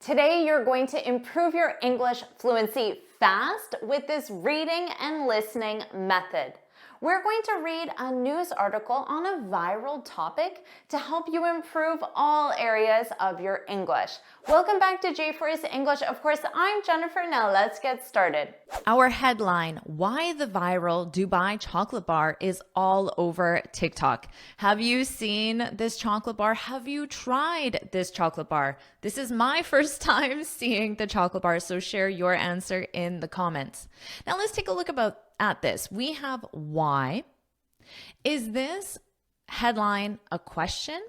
Today, you're going to improve your English fluency fast with this reading and listening method. We're going to read a news article on a viral topic to help you improve all areas of your English. Welcome back to JForrest English. Of course, I'm Jennifer. Now let's get started. Our headline, why the viral Dubai chocolate bar is all over TikTok. Have you seen this chocolate bar? Have you tried this chocolate bar? This is my first time seeing the chocolate bar, so share your answer in the comments. Now let's take a look at this. We have why. Is this headline a question?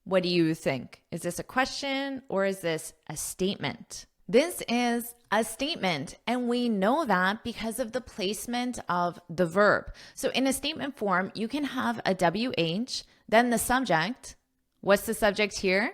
What do you think? Is this a question or is this a statement? This is a statement, and we know that because of the placement of the verb. So in a statement form, you can have a WH, then the subject. What's the subject here?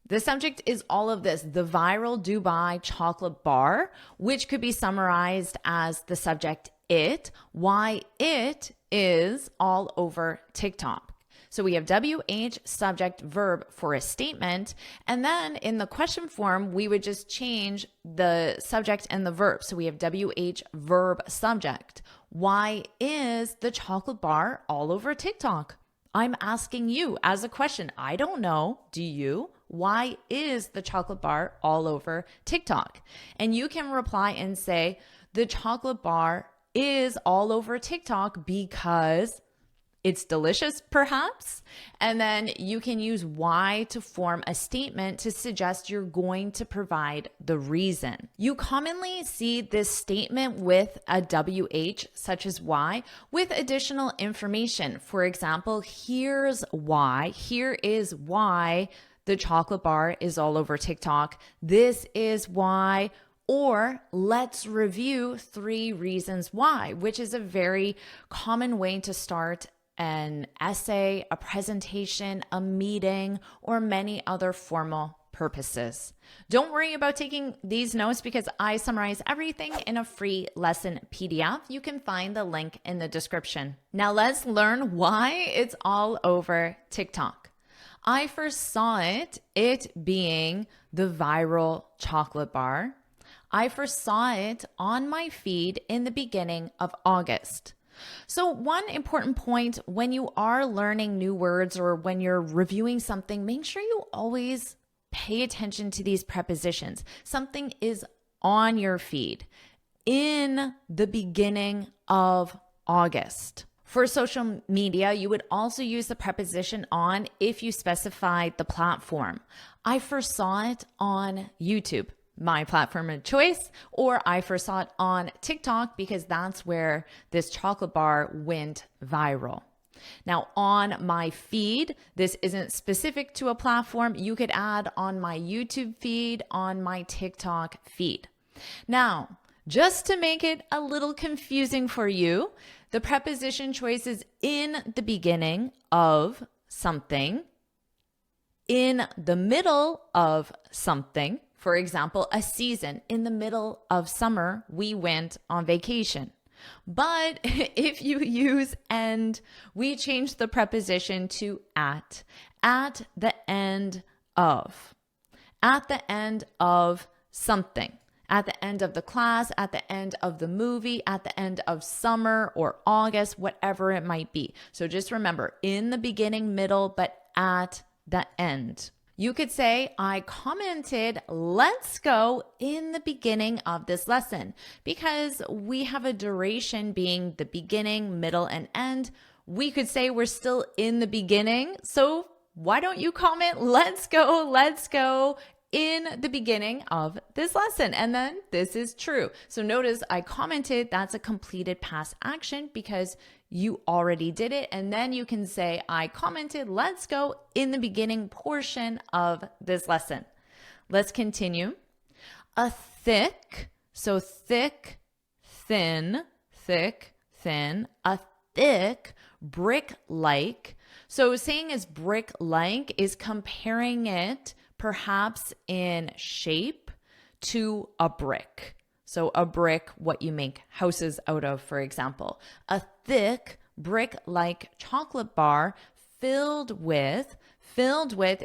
The subject is all of this, the viral Dubai chocolate bar, which could be summarized as the subject it, why it is all over TikTok. So we have WH, subject, verb for a statement. And then in the question form, we would just change the subject and the verb. So we have WH, verb, subject. Why is the chocolate bar all over TikTok? I'm asking you as a question. I don't know. Do you? Why is the chocolate bar all over TikTok? And you can reply and say, the chocolate bar is all over TikTok because it's delicious, perhaps. And then you can use why to form a statement to suggest you're going to provide the reason. You commonly see this statement with a WH, such as why, with additional information. For example, here's why. Here is why the chocolate bar is all over TikTok. This is why. Or let's review 3 reasons why, which is a very common way to start an essay, a presentation, a meeting, or many other formal purposes. Don't worry about taking these notes because I summarize everything in a free lesson PDF. You can find the link in the description. Now let's learn why it's all over TikTok. I first saw it being the viral chocolate bar. I first saw it on my feed in the beginning of August. So one important point when you are learning new words or when you're reviewing something, make sure you always pay attention to these prepositions. Something is on your feed in the beginning of August. For social media, you would also use the preposition on if you specified the platform. I first saw it on YouTube, my platform of choice, or I first saw it on TikTok because that's where this chocolate bar went viral. Now on my feed, this isn't specific to a platform. You could add on my YouTube feed, on my TikTok feed. Now, just to make it a little confusing for you, the preposition choice is in the beginning of something, in the middle of something. For example, a season. In the middle of summer, we went on vacation. But if you use and, we change the preposition to at the end of, at the end of something, at the end of the class, at the end of the movie, at the end of summer or August, whatever it might be. So just remember, in the beginning, middle, but at the end. You could say, I commented, let's go in the beginning of this lesson because we have a duration being the beginning, middle, and end. We could say we're still in the beginning. So why don't you comment, let's go in the beginning of this lesson. And then this is true. So notice I commented, that's a completed past action because you already did it. And then you can say, I commented, let's go in the beginning portion of this lesson. Let's continue. A thick, so thick, thin, a thick, brick-like. So saying is brick-like is comparing it perhaps in shape to a brick. So a brick, what you make houses out of, for example. A thick brick-like chocolate bar filled with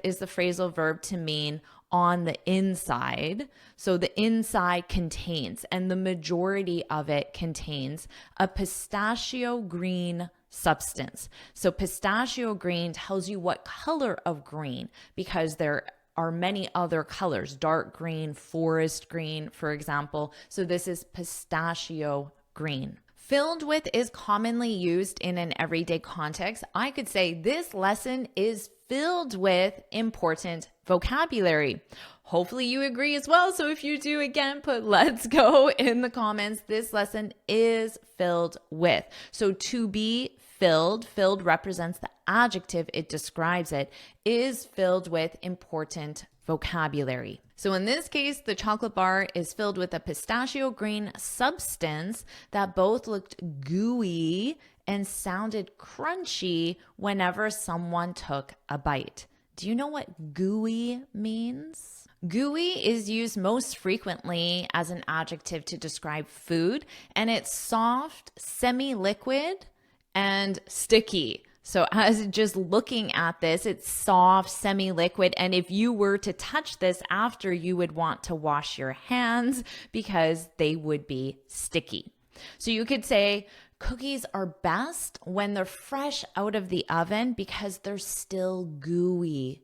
is the phrasal verb to mean on the inside. So the inside contains, and the majority of it contains, a pistachio green substance. So pistachio green tells you what color of green, because there are many other colors, dark green, forest green, for example. So this is pistachio green. Filled with is commonly used in an everyday context. I could say this lesson is filled with important vocabulary. Hopefully you agree as well. So if you do, again, put let's go in the comments. This lesson is filled with. So to be filled represents the adjective, it describes it, is filled with important vocabulary. So in this case, the chocolate bar is filled with a pistachio green substance that both looked gooey and sounded crunchy whenever someone took a bite. Do you know what gooey means? Gooey is used most frequently as an adjective to describe food, and it's soft, semi-liquid, and sticky. So as just looking at this, it's soft, semi-liquid, and if you were to touch this after, you would want to wash your hands because they would be sticky. So you could say cookies are best when they're fresh out of the oven because they're still gooey.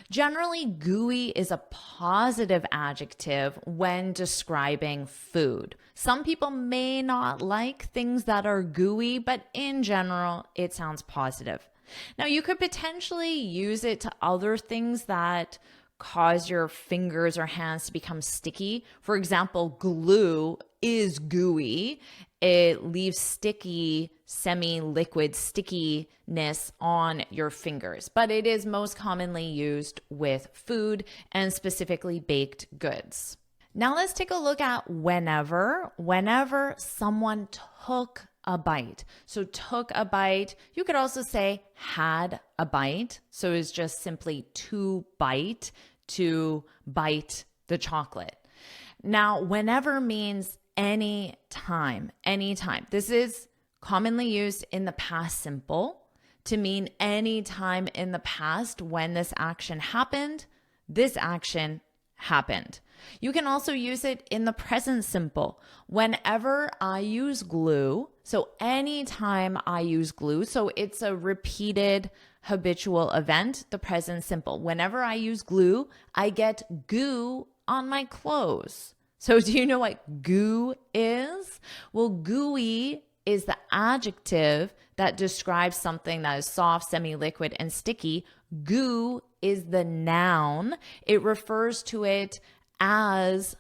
Generally, gooey is a positive adjective when describing food. Some people may not like things that are gooey, but in general, it sounds positive. Now, you could potentially use it to other things that cause your fingers or hands to become sticky. For example, glue is gooey. It leaves sticky, semi-liquid stickiness on your fingers, but it is most commonly used with food and specifically baked goods. Now let's take a look at whenever. Whenever someone took a bite. So took a bite. You could also say had a bite. So it's just simply to bite the chocolate. Now, whenever means anytime. This is commonly used in the past simple to mean any time in the past when this action happened, this action happened. You can also use it in the present simple. Whenever I use glue, so anytime I use glue, so it's a repeated habitual event, the present simple. Whenever I use glue, I get goo on my clothes. So do you know what goo is? Well, gooey is the adjective that describes something that is soft, semi-liquid, and sticky. Goo is the noun. It refers to it as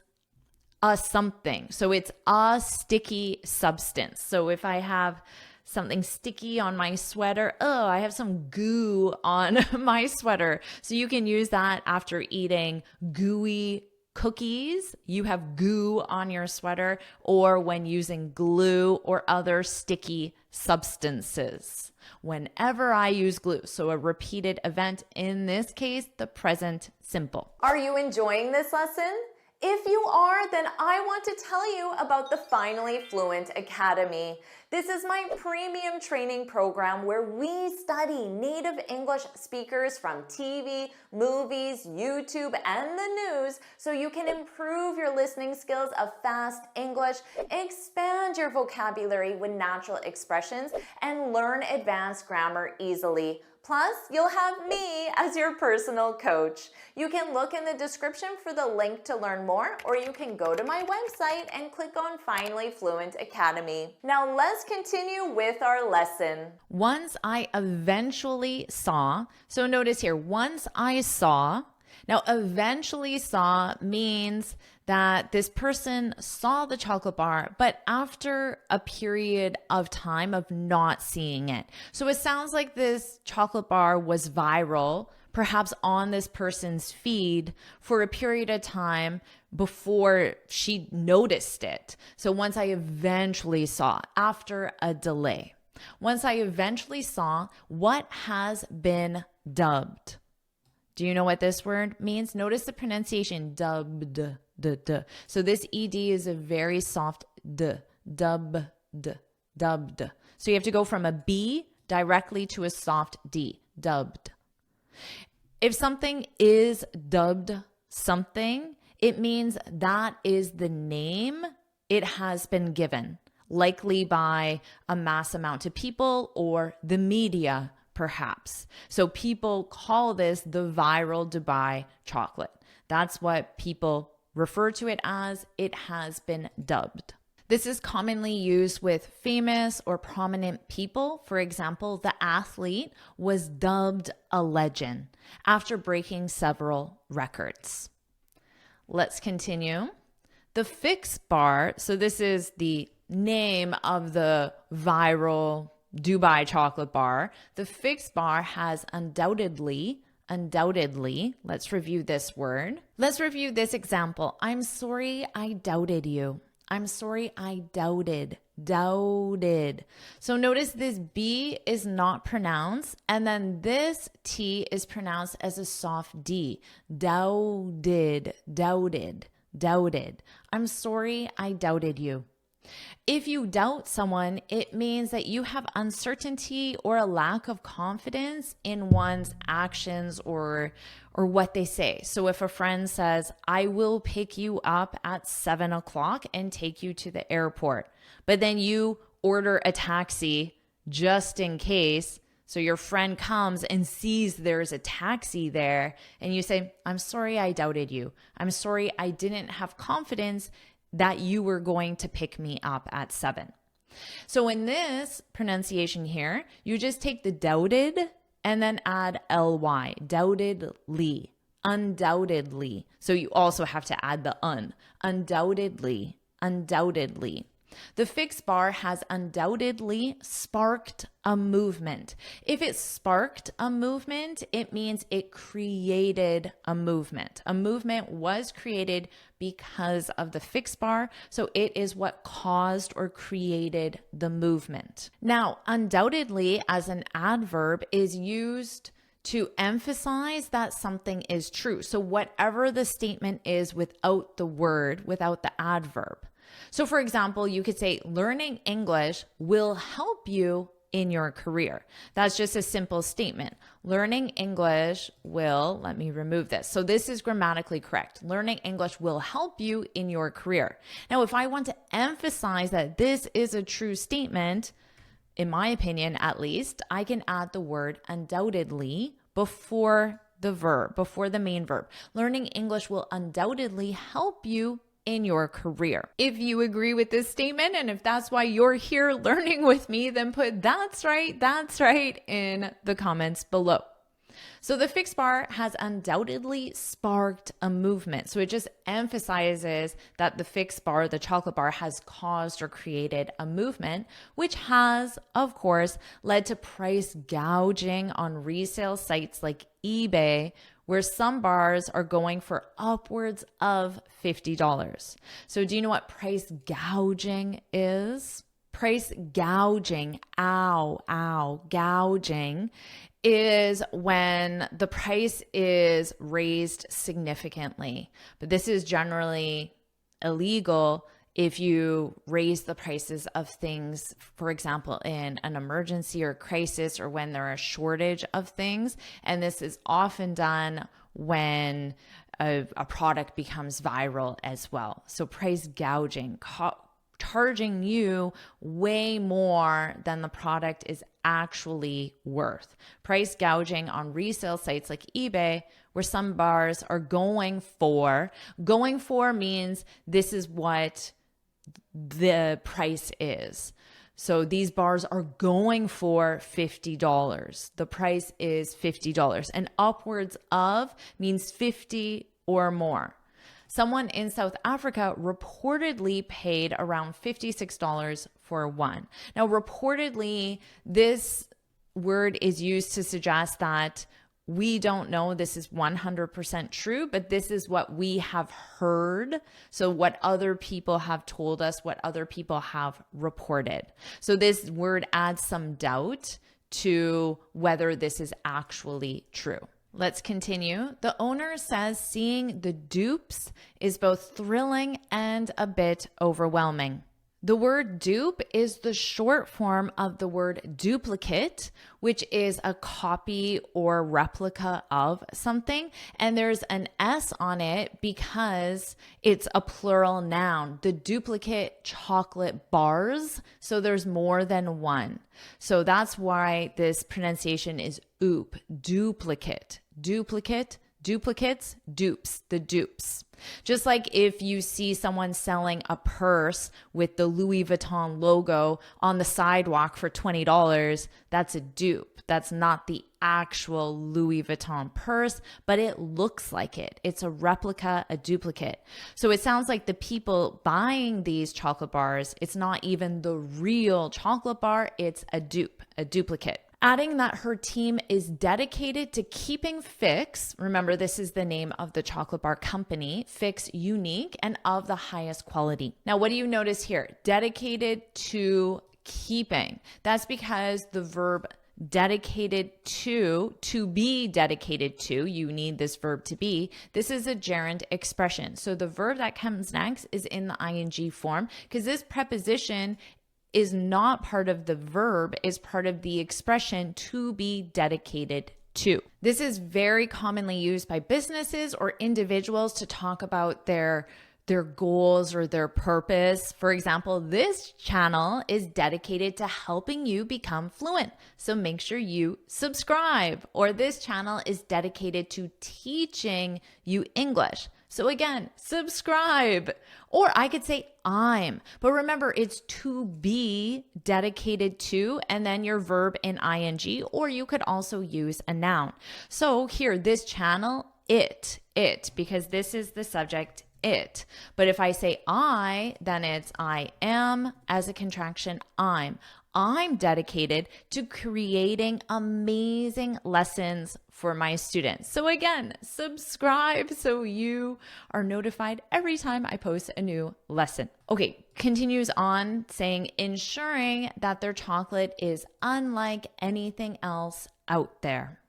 a something. So it's a sticky substance. So if I have something sticky on my sweater, I have some goo on my sweater. So you can use that after eating gooey cookies, you have goo on your sweater, or when using glue or other sticky substances. Whenever I use glue, so a repeated event, in this case, the present simple. Are you enjoying this lesson? If you are, then I want to tell you about the Finally Fluent Academy. This is my premium training program where we study native English speakers from TV, movies, YouTube, and the news so you can improve your listening skills of fast English, expand your vocabulary with natural expressions, and learn advanced grammar easily. Plus, you'll have me as your personal coach. You can look in the description for the link to learn more, or you can go to my website and click on Finally Fluent Academy. Now let's continue with our lesson. Once I eventually saw, so notice here, once I saw. Now, eventually saw means that this person saw the chocolate bar, but after a period of time of not seeing it. So it sounds like this chocolate bar was viral, perhaps on this person's feed for a period of time before she noticed it. So once I eventually saw, after a delay. Once I eventually saw what has been dubbed. Do you know what this word means? Notice the pronunciation, dubbed. So this ed is a very soft d, dubbed. So you have to go from a b directly to a soft d, dubbed. If something is dubbed something, it means that is the name it has been given, likely by a mass amount of people or the media, perhaps. So people call this the viral Dubai chocolate. That's what people refer to it as. It has been dubbed. This is commonly used with famous or prominent people. For example, the athlete was dubbed a legend after breaking several records. Let's continue. The Fix bar, so this is the name of the viral Dubai chocolate bar. The Fix bar has undoubtedly, let's review this word. Let's review this example. I'm sorry I doubted you. I'm sorry I doubted. So notice this B is not pronounced, and then this T is pronounced as a soft D. Doubted. I'm sorry I doubted you. If you doubt someone, it means that you have uncertainty or a lack of confidence in one's actions or what they say. So if a friend says, I will pick you up at 7 o'clock and take you to the airport, but then you order a taxi just in case, so your friend comes and sees there's a taxi there, and you say, I'm sorry I doubted you. I'm sorry I didn't have confidence that you were going to pick me up at 7. So in this pronunciation here, you just take the doubted and then add ly, doubtedly, undoubtedly. So you also have to add the undoubtedly. The Fix bar has undoubtedly sparked a movement. If it sparked a movement, it means it created a movement. A movement was created because of the Fix bar, so it is what caused or created the movement. Now, undoubtedly as an adverb is used to emphasize that something is true. So whatever the statement is without the word, without the adverb. So for example, you could say learning English will help you in your career. That's just a simple statement. Learning English will, let me remove this. So this is grammatically correct. Learning English will help you in your career. Now, if I want to emphasize that this is a true statement, in my opinion at least, I can add the word undoubtedly before the verb, before the main verb. Learning English will undoubtedly help you in your career. If you agree with this statement, and if that's why you're here learning with me, then put that's right in the comments below. So the Fix bar has undoubtedly sparked a movement. So it just emphasizes that the Fix bar, the chocolate bar, has caused or created a movement, which has, of course, led to price gouging on resale sites like eBay, where some bars are going for upwards of $50. So do you know what price gouging is? Price gouging, gouging, is when the price is raised significantly. But this is generally illegal if you raise the prices of things, for example, in an emergency or crisis, or when there are a shortage of things. And this is often done when a product becomes viral as well. So price gouging, charging you way more than the product is actually worth. Price gouging on resale sites like eBay, where some bars are going for means this is what the price is. So these bars are going for $50. The price is $50, and upwards of means 50 or more. Someone in South Africa reportedly paid around $56 for one. Now, reportedly, this word is used to suggest that we don't know this is 100% true, but this is what we have heard. So what other people have told us, what other people have reported. So this word adds some doubt to whether this is actually true. Let's continue. The owner says seeing the dupes is both thrilling and a bit overwhelming. The word dupe is the short form of the word duplicate, which is a copy or replica of something. And there's an S on it because it's a plural noun. The duplicate chocolate bars. So there's more than one. So that's why this pronunciation is oop, duplicate, duplicate, duplicates, dupes, the dupes. Just like if you see someone selling a purse with the Louis Vuitton logo on the sidewalk for $20, that's a dupe. That's not the actual Louis Vuitton purse, but it looks like it. It's a replica, a duplicate. So it sounds like the people buying these chocolate bars, it's not even the real chocolate bar, it's a dupe, a duplicate. Adding that her team is dedicated to keeping Fix, remember this is the name of the chocolate bar company, Fix unique and of the highest quality. Now, what do you notice here? Dedicated to keeping. That's because the verb dedicated to be dedicated to, you need this verb to be. This is a gerund expression. So the verb that comes next is in the ing form because this preposition is not part of the verb, is part of the expression to be dedicated to. This is very commonly used by businesses or individuals to talk about their goals or their purpose. For example, this channel is dedicated to helping you become fluent, so make sure you subscribe. Or this channel is dedicated to teaching you English. So again, subscribe. Or I could say I'm, but remember it's to be dedicated to and then your verb in ing, or you could also use a noun. So here, this channel, it, because this is the subject, it. But if I say I, then it's I am as a contraction, I'm dedicated to creating amazing lessons for my students. So again, subscribe so you are notified every time I post a new lesson. Okay, continues on saying, ensuring that their chocolate is unlike anything else out there.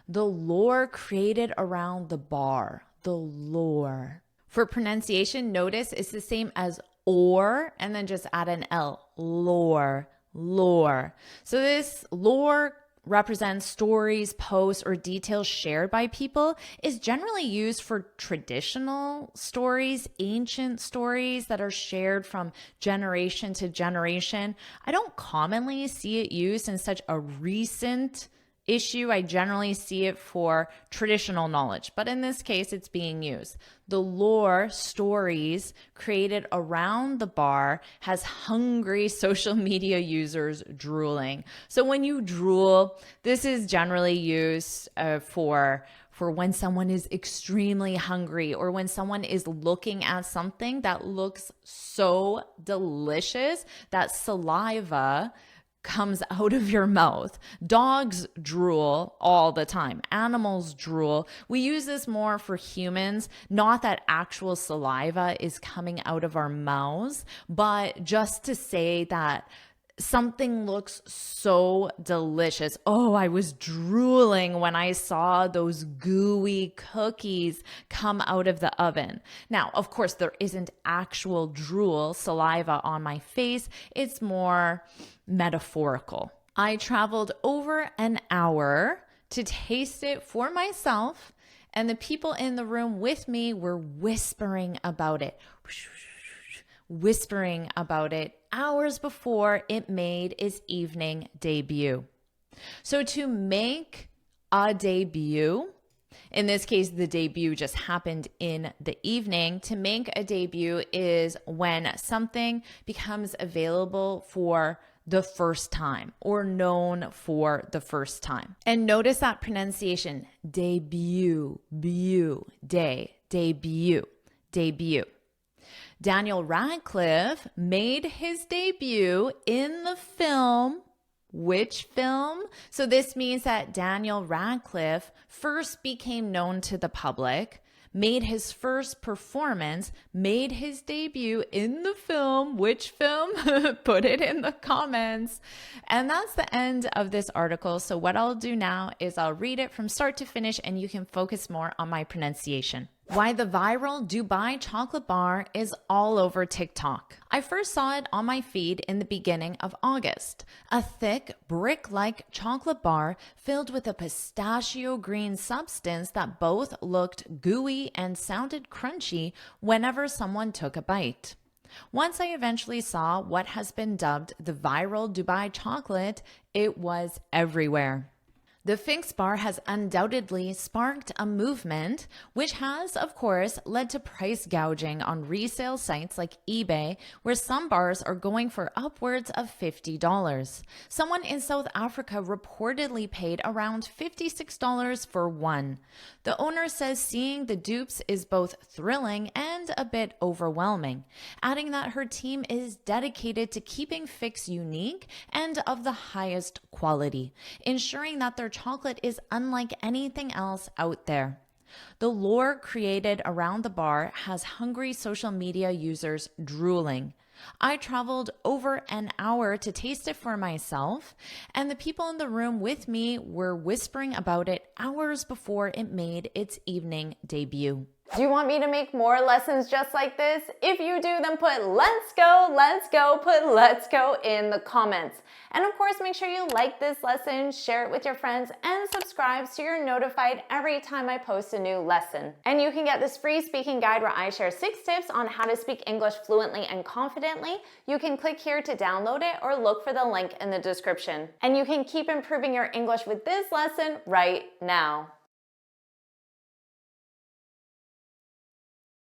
The lore created around the bar, the lore. For pronunciation, notice it's the same as or, and then just add an L, lore. Lore. So this lore represents stories, posts, or details shared by people, is generally used for traditional stories, ancient stories that are shared from generation to generation. I don't commonly see it used in such a recent issue. I generally see it for traditional knowledge, but in this case, it's being used. The lore stories created around the bar has hungry social media users drooling. So when you drool, this is generally used for when someone is extremely hungry or when someone is looking at something that looks so delicious that saliva comes out of your mouth. Dogs drool all the time. Animals drool. We use this more for humans, not that actual saliva is coming out of our mouths, but just to say that something looks so delicious. Oh, I was drooling when I saw those gooey cookies come out of the oven. Now, of course, there isn't actual drool, saliva on my face. It's more metaphorical. I traveled over an hour to taste it for myself, and the people in the room with me were whispering about it. Whispering about it hours before it made its evening debut. So to make a debut, in this case, the debut just happened in the evening. To make a debut is when something becomes available for the first time or known for the first time. And notice that pronunciation, debut, debut. Daniel Radcliffe made his debut in the film. Which film? So this means that Daniel Radcliffe first became known to the public, made his first performance, made his debut in the film. Which film? Put it in the comments. And that's the end of this article. So what I'll do now is I'll read it from start to finish and you can focus more on my pronunciation. Why the viral Dubai chocolate bar is all over TikTok. I first saw it on my feed in the beginning of August. A thick, brick-like chocolate bar filled with a pistachio green substance that both looked gooey and sounded crunchy whenever someone took a bite. Once I eventually saw what has been dubbed the viral Dubai chocolate, it was everywhere. The Fix bar has undoubtedly sparked a movement, which has, of course, led to price gouging on resale sites like eBay, where some bars are going for upwards of $50. Someone in South Africa reportedly paid around $56 for one. The owner says seeing the dupes is both thrilling and a bit overwhelming, adding that her team is dedicated to keeping Fix unique and of the highest quality, ensuring that their chocolate is unlike anything else out there. The lore created around the bar has hungry social media users drooling. I traveled over an hour to taste it for myself, and the people in the room with me were whispering about it hours before it made its evening debut. Do you want me to make more lessons just like this? If you do, then put let's go, put let's go in the comments. And of course, make sure you like this lesson, share it with your friends, and subscribe so you're notified every time I post a new lesson. And you can get this free speaking guide where I share 6 tips on how to speak English fluently and confidently. You can click here to download it or look for the link in the description. And you can keep improving your English with this lesson right now.